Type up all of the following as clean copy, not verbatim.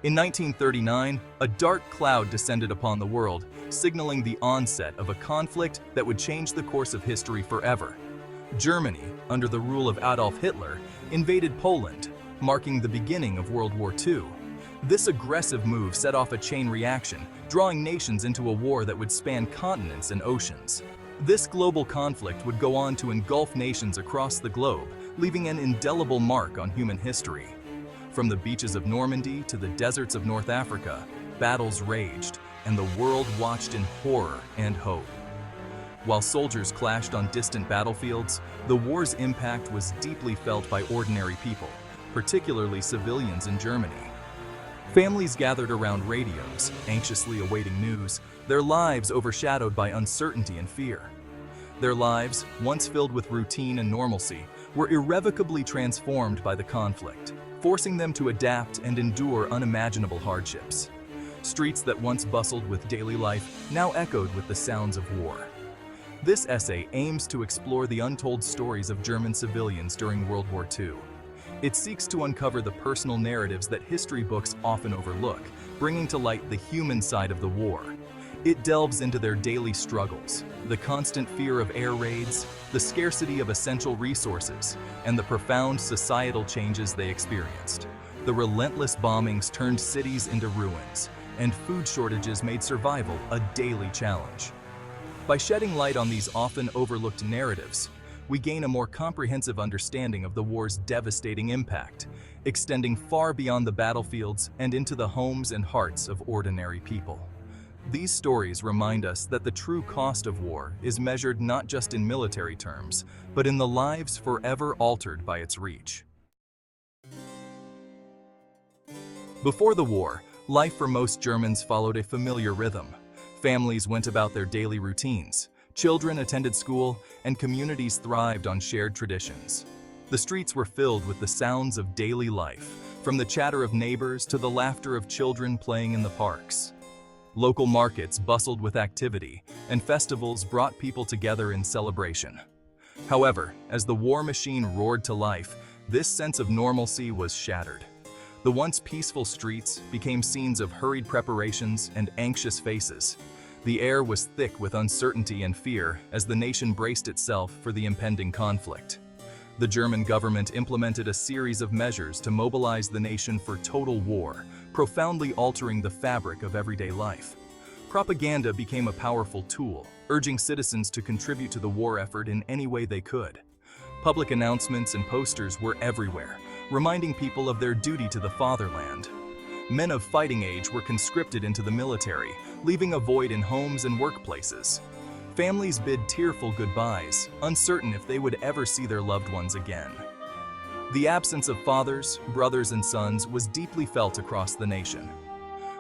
In 1939, a dark cloud descended upon the world, signaling the onset of a conflict that would change the course of history forever. Germany, under the rule of Adolf Hitler, invaded Poland, marking the beginning of World War II. This aggressive move set off a chain reaction, drawing nations into a war that would span continents and oceans. This global conflict would go on to engulf nations across the globe, leaving an indelible mark on human history. From the beaches of Normandy to the deserts of North Africa, battles raged, and the world watched in horror and hope. While soldiers clashed on distant battlefields, the war's impact was deeply felt by ordinary people, particularly civilians in Germany. Families gathered around radios, anxiously awaiting news, their lives overshadowed by uncertainty and fear. Their lives, once filled with routine and normalcy, were irrevocably transformed by the conflict, forcing them to adapt and endure unimaginable hardships. Streets that once bustled with daily life now echoed with the sounds of war. This essay aims to explore the untold stories of German civilians during World War II. It seeks to uncover the personal narratives that history books often overlook, bringing to light the human side of the war. It delves into their daily struggles, the constant fear of air raids, the scarcity of essential resources, and the profound societal changes they experienced. The relentless bombings turned cities into ruins, and food shortages made survival a daily challenge. By shedding light on these often overlooked narratives, we gain a more comprehensive understanding of the war's devastating impact, extending far beyond the battlefields and into the homes and hearts of ordinary people. These stories remind us that the true cost of war is measured not just in military terms, but in the lives forever altered by its reach. Before the war, life for most Germans followed a familiar rhythm. Families went about their daily routines. Children attended school, and communities thrived on shared traditions. The streets were filled with the sounds of daily life, from the chatter of neighbors to the laughter of children playing in the parks. Local markets bustled with activity, and festivals brought people together in celebration. However, as the war machine roared to life, this sense of normalcy was shattered. The once peaceful streets became scenes of hurried preparations and anxious faces. The air was thick with uncertainty and fear as the nation braced itself for the impending conflict. The German government implemented a series of measures to mobilize the nation for total war, profoundly altering the fabric of everyday life. Propaganda became a powerful tool, urging citizens to contribute to the war effort in any way they could. Public announcements and posters were everywhere, reminding people of their duty to the fatherland. Men of fighting age were conscripted into the military, leaving a void in homes and workplaces. Families bid tearful goodbyes, uncertain if they would ever see their loved ones again. The absence of fathers, brothers, and sons was deeply felt across the nation.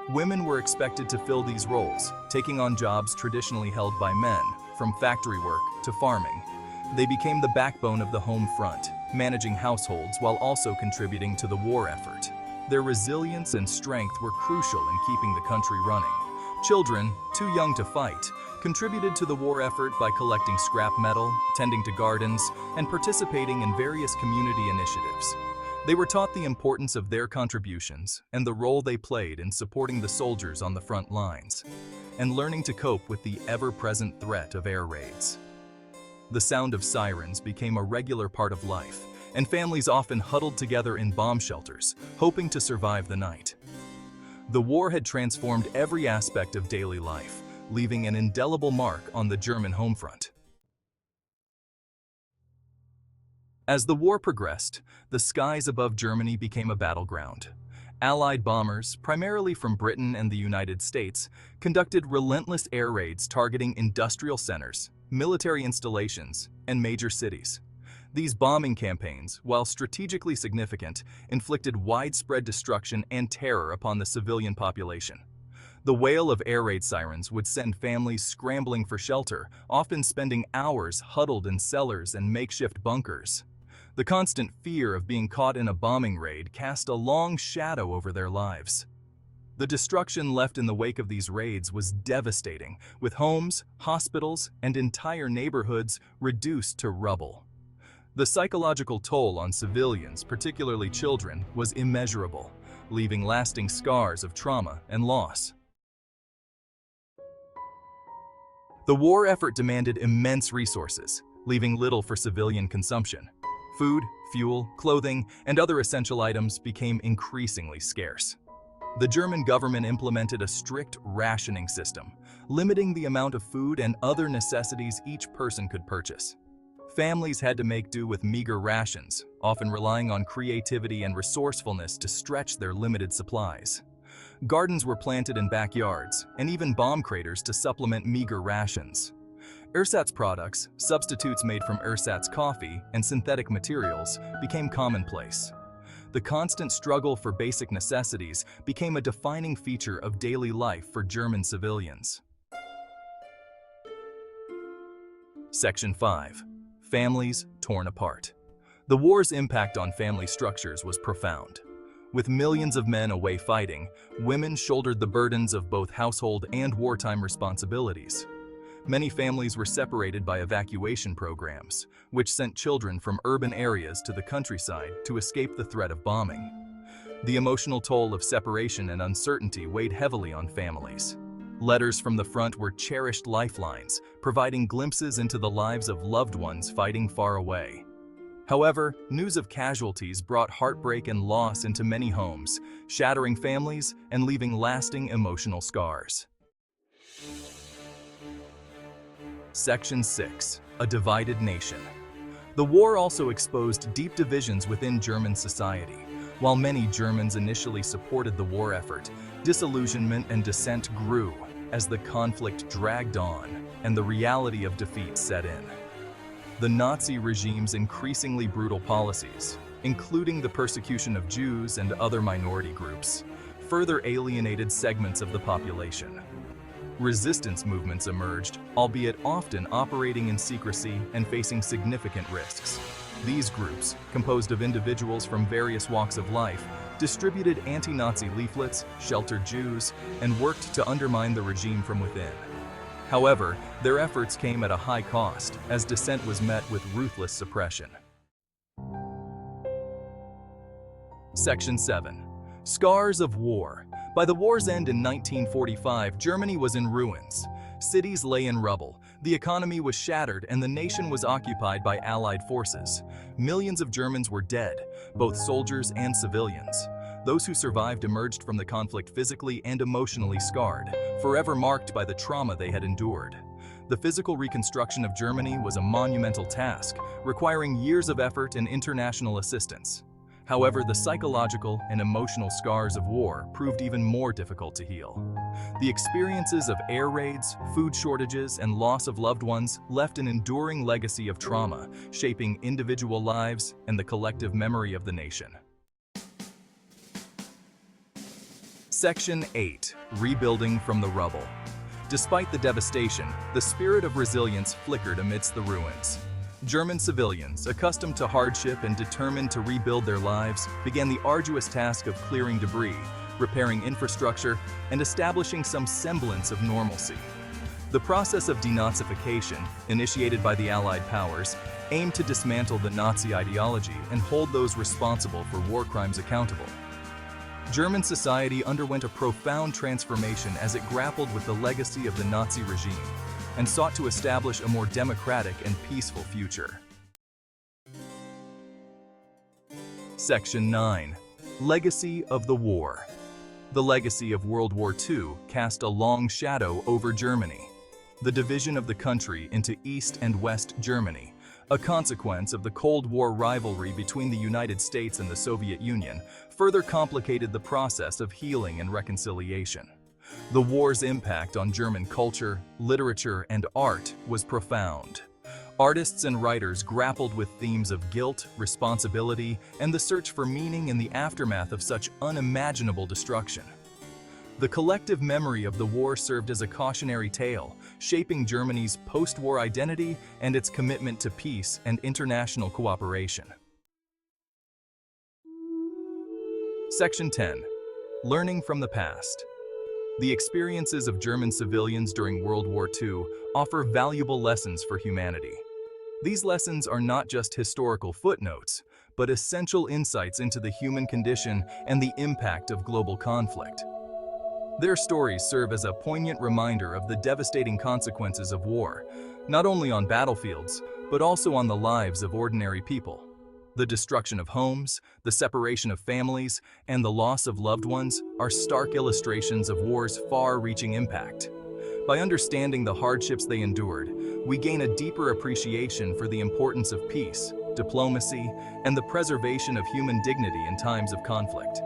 Women were expected to fill these roles, taking on jobs traditionally held by men, from factory work to farming. They became the backbone of the home front, managing households while also contributing to the war effort. Their resilience and strength were crucial in keeping the country running. Children, too young to fight, contributed to the war effort by collecting scrap metal, tending to gardens, and participating in various community initiatives. They were taught the importance of their contributions and the role they played in supporting the soldiers on the front lines, and learning to cope with the ever-present threat of air raids. The sound of sirens became a regular part of life, and families often huddled together in bomb shelters, hoping to survive the night. The war had transformed every aspect of daily life, leaving an indelible mark on the German home front. As the war progressed, the skies above Germany became a battleground. Allied bombers, primarily from Britain and the United States, conducted relentless air raids targeting industrial centers, military installations, and major cities. These bombing campaigns, while strategically significant, inflicted widespread destruction and terror upon the civilian population. The wail of air raid sirens would send families scrambling for shelter, often spending hours huddled in cellars and makeshift bunkers. The constant fear of being caught in a bombing raid cast a long shadow over their lives. The destruction left in the wake of these raids was devastating, with homes, hospitals, and entire neighborhoods reduced to rubble. The psychological toll on civilians, particularly children, was immeasurable. leaving lasting scars of trauma and loss. The war effort demanded immense resources, leaving little for civilian consumption. Food, fuel, clothing, and other essential items became increasingly scarce. The German government implemented a strict rationing system, limiting the amount of food and other necessities each person could purchase. Families had to make do with meager rations, often relying on creativity and resourcefulness to stretch their limited supplies. Gardens were planted in backyards, and even bomb craters to supplement meager rations. Ersatz products, substitutes made from ersatz coffee, and synthetic materials became commonplace. The constant struggle for basic necessities became a defining feature of daily life for German civilians. Section 5. Families torn apart. The war's impact on family structures was profound. With millions of men away fighting, women shouldered the burdens of both household and wartime responsibilities. Many families were separated by evacuation programs, which sent children from urban areas to the countryside to escape the threat of bombing. The emotional toll of separation and uncertainty weighed heavily on families. Letters from the front were cherished lifelines, providing glimpses into the lives of loved ones fighting far away. However, news of casualties brought heartbreak and loss into many homes, shattering families and leaving lasting emotional scars. Section 6. A divided nation. The war also exposed deep divisions within German society. While many Germans initially supported the war effort, disillusionment and dissent grew as the conflict dragged on and the reality of defeat set in. The Nazi regime's increasingly brutal policies, including the persecution of Jews and other minority groups, further alienated segments of the population. Resistance movements emerged, albeit often operating in secrecy and facing significant risks. These groups, composed of individuals from various walks of life, distributed anti-Nazi leaflets, sheltered Jews, and worked to undermine the regime from within. However, their efforts came at a high cost, as dissent was met with ruthless suppression. Section 7. Scars of War. By the war's end in 1945, Germany was in ruins. Cities lay in rubble, the economy was shattered, and the nation was occupied by Allied forces. Millions of Germans were dead, both soldiers and civilians. Those who survived emerged from the conflict physically and emotionally scarred, forever marked by the trauma they had endured. The physical reconstruction of Germany was a monumental task, requiring years of effort and international assistance. However, the psychological and emotional scars of war proved even more difficult to heal. The experiences of air raids, food shortages, and loss of loved ones left an enduring legacy of trauma, shaping individual lives and the collective memory of the nation. Section 8. Rebuilding from the rubble. Despite the devastation, the spirit of resilience flickered amidst the ruins. German civilians, accustomed to hardship and determined to rebuild their lives, began the arduous task of clearing debris, repairing infrastructure, and establishing some semblance of normalcy. The process of denazification, initiated by the Allied powers, aimed to dismantle the Nazi ideology and hold those responsible for war crimes accountable. German society underwent a profound transformation as it grappled with the legacy of the Nazi regime and sought to establish a more democratic and peaceful future. Section 9. Legacy of the War. The legacy of World War II cast a long shadow over Germany. The division of the country into East and West Germany, a consequence of the Cold War rivalry between the United States and the Soviet Union, further complicated the process of healing and reconciliation. The war's impact on German culture, literature, and art was profound. Artists and writers grappled with themes of guilt, responsibility, and the search for meaning in the aftermath of such unimaginable destruction. The collective memory of the war served as a cautionary tale, shaping Germany's post-war identity and its commitment to peace and international cooperation. Section 10. Learning from the past. The experiences of German civilians during World War II offer valuable lessons for humanity. These lessons are not just historical footnotes, but essential insights into the human condition and the impact of global conflict. Their stories serve as a poignant reminder of the devastating consequences of war, not only on battlefields, but also on the lives of ordinary people. The destruction of homes, the separation of families, and the loss of loved ones are stark illustrations of war's far-reaching impact. By understanding the hardships they endured, we gain a deeper appreciation for the importance of peace, diplomacy, and the preservation of human dignity in times of conflict.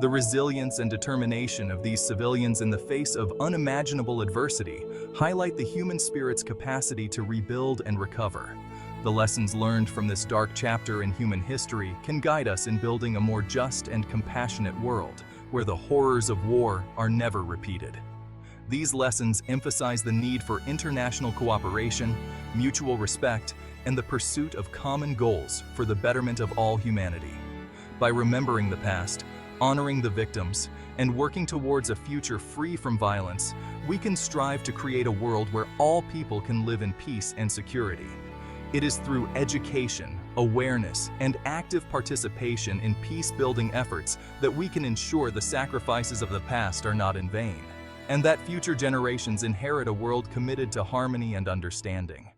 The resilience and determination of these civilians in the face of unimaginable adversity highlight the human spirit's capacity to rebuild and recover. The lessons learned from this dark chapter in human history can guide us in building a more just and compassionate world, where the horrors of war are never repeated. These lessons emphasize the need for international cooperation, mutual respect, and the pursuit of common goals for the betterment of all humanity. By remembering the past, honoring the victims, and working towards a future free from violence, we can strive to create a world where all people can live in peace and security. It is through education, awareness, and active participation in peace-building efforts that we can ensure the sacrifices of the past are not in vain, and that future generations inherit a world committed to harmony and understanding.